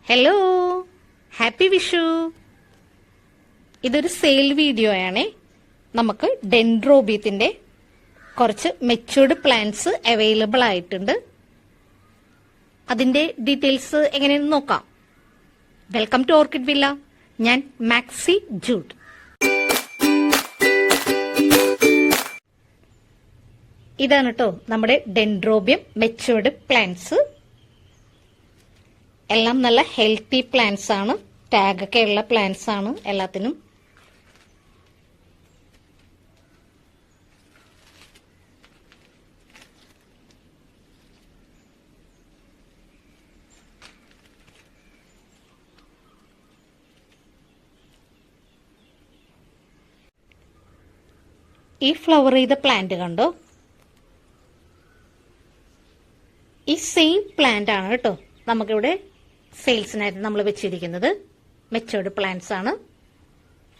Hello, happy Vishu. ഇതൊരു sale video ആണേ. നമുക്ക് ഡെൻഡ്രോബിയത്തിന്റെ കുറച്ച് മെച്യൂർഡ് പ്ലാന്റ്സ് അവൈലബിൾ ആയിട്ടുണ്ട്. അതിന്റെ ഡീറ്റെയിൽസ് എങ്ങനെയെന്ന് നോക്കാം. Welcome to Orchid Villa. ഞാൻ മാക്സി ജൂഡ്. ഇതാണ് കേട്ടോ നമ്മുടെ ഡെൻഡ്രോബിയം മെച്യൂർഡ് പ്ലാന്റ്സ്. എല്ലാം നല്ല ഹെൽത്തി പ്ലാന്റ്സ് ആണ്. ടാഗൊക്കെ ഉള്ള പ്ലാന്റ്സ് ആണ് എല്ലാത്തിനും. ഈ ഫ്ലവർ ചെയ്ത പ്ലാന്റ് കണ്ടോ? ഈ സെയിം പ്ലാന്റ് ആണ് കേട്ടോ നമുക്കിവിടെ സെയിൽസിനായിട്ട് നമ്മൾ വെച്ചിരിക്കുന്നത്. മെച്ചൂർഡ് പ്ലാന്റ്സ് ആണ്.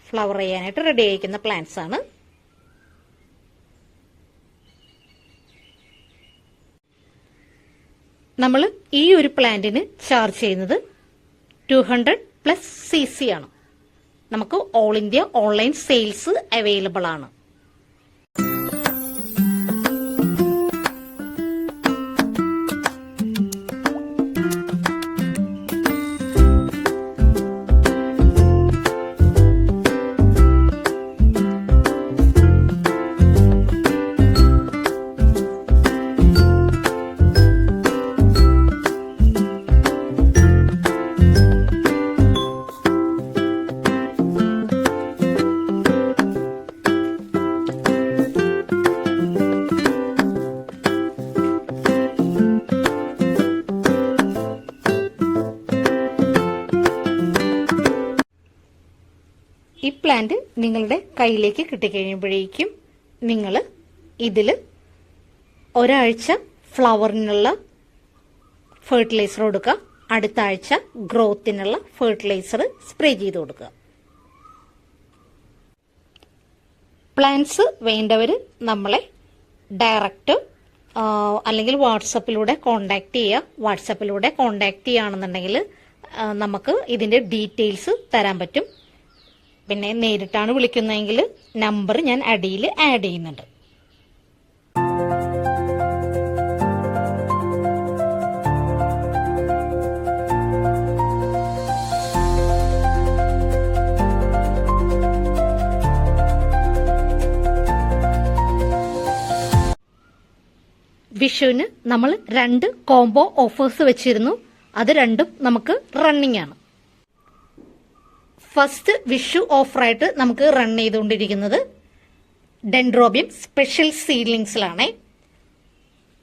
ഫ്ലവർ ചെയ്യാനായിട്ട് റെഡി ആയിരിക്കുന്ന പ്ലാന്റ്സ് ആണ്. നമ്മൾ ഈ ഒരു പ്ലാന്റിന് ചാർജ് ചെയ്യുന്നത് 200+ CC ആണ്. നമുക്ക് all India online sales available ആണ്. ഈ പ്ലാന്റ് നിങ്ങളുടെ കയ്യിലേക്ക് കിട്ടിക്കഴിയുമ്പോഴേക്കും നിങ്ങൾ ഇതിൽ ഒരാഴ്ച ഫ്ലവറിനുള്ള ഫെർട്ടിലൈസർ കൊടുക്കുക. അടുത്ത ആഴ്ച ഗ്രോത്തിനുള്ള ഫെർട്ടിലൈസർ സ്പ്രേ ചെയ്ത് കൊടുക്കുക. പ്ലാന്റ്സ് വേണ്ടവർ നമ്മളെ ഡയറക്റ്റ് അല്ലെങ്കിൽ വാട്സപ്പിലൂടെ കോണ്ടാക്ട് ചെയ്യുക. വാട്സപ്പിലൂടെ കോണ്ടാക്ട് ചെയ്യുകയാണെന്നുണ്ടെങ്കിൽ നമുക്ക് ഇതിൻ്റെ ഡീറ്റെയിൽസ് തരാൻ പറ്റും. പിന്നെ നേരിട്ടാണ് വിളിക്കുന്നതെങ്കിൽ നമ്പർ ഞാൻ അടിയിൽ ആഡ് ചെയ്യുന്നുണ്ട്. വിഷുവിന് നമ്മൾ 2 കോംബോ ഓഫേഴ്സ് വെച്ചിരുന്നു. അത് രണ്ടും നമുക്ക് റണ്ണിങ് ആണ്. ഫസ്റ്റ് വിഷു ഓഫറായിട്ട് നമുക്ക് റൺ ചെയ്തുകൊണ്ടിരിക്കുന്നത് ഡെൻഡ്രോബിയം സ്പെഷ്യൽ സീഡ്ലിങ്സിലാണേ.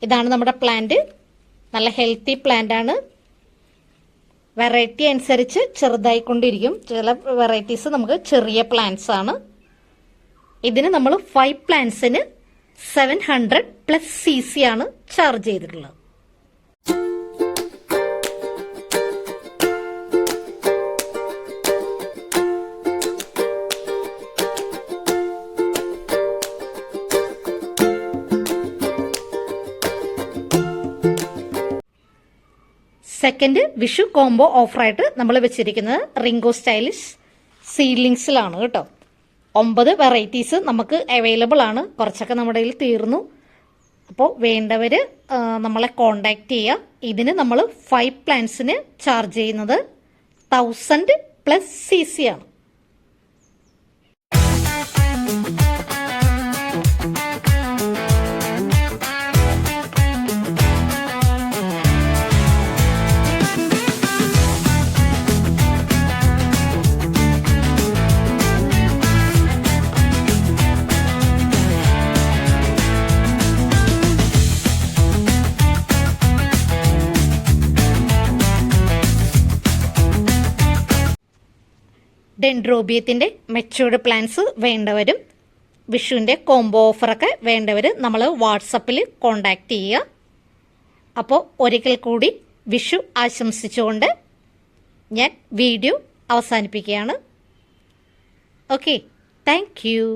ഇതാണ് നമ്മുടെ പ്ലാന്റ്. നല്ല ഹെൽത്തി പ്ലാന്റ് ആണ്. വെറൈറ്റി അനുസരിച്ച് ചെറുതായിക്കൊണ്ടിരിക്കും. ചില വെറൈറ്റീസ് നമുക്ക് ചെറിയ പ്ലാന്റ്സ് ആണ്. ഇതിന് നമ്മൾ 5 പ്ലാന്റ്സിന് 700+ CC ആണ് ചാർജ് ചെയ്തിട്ടുള്ളത്. സെക്കൻഡ് വിഷു കോംബോ ഓഫറായിട്ട് നമ്മൾ വെച്ചിരിക്കുന്നത് റിംഗോ സ്റ്റൈലിഷ് സീഡ്ലിങ്സിലാണ് കേട്ടോ. 9 വെറൈറ്റീസ് നമുക്ക് അവൈലബിൾ ആണ്. കുറച്ചൊക്കെ നമ്മുടെ കയ്യിൽ തീർന്നു. അപ്പോൾ വേണ്ടവർ നമ്മളെ കോണ്ടാക്ട് ചെയ്യുക. ഇതിന് നമ്മൾ 5 പ്ലാന്റ്സിന് ചാർജ് ചെയ്യുന്നത് 1000+ CC ആണ്. ഡെൻഡ്രോബിയത്തിന്റെ മെച്യൂർഡ് പ്ലാന്റ്സ് വേണ്ടവരും വിഷുവിൻ്റെ കോംബോ ഓഫറൊക്കെ വേണ്ടവർ നമ്മൾ വാട്സപ്പിൽ കോണ്ടാക്ട് ചെയ്യുക. അപ്പോൾ ഒരിക്കൽ കൂടി വിഷു ആശംസിച്ചുകൊണ്ട് ഞാൻ വീഡിയോ അവസാനിപ്പിക്കുകയാണ്. Okay, thank you.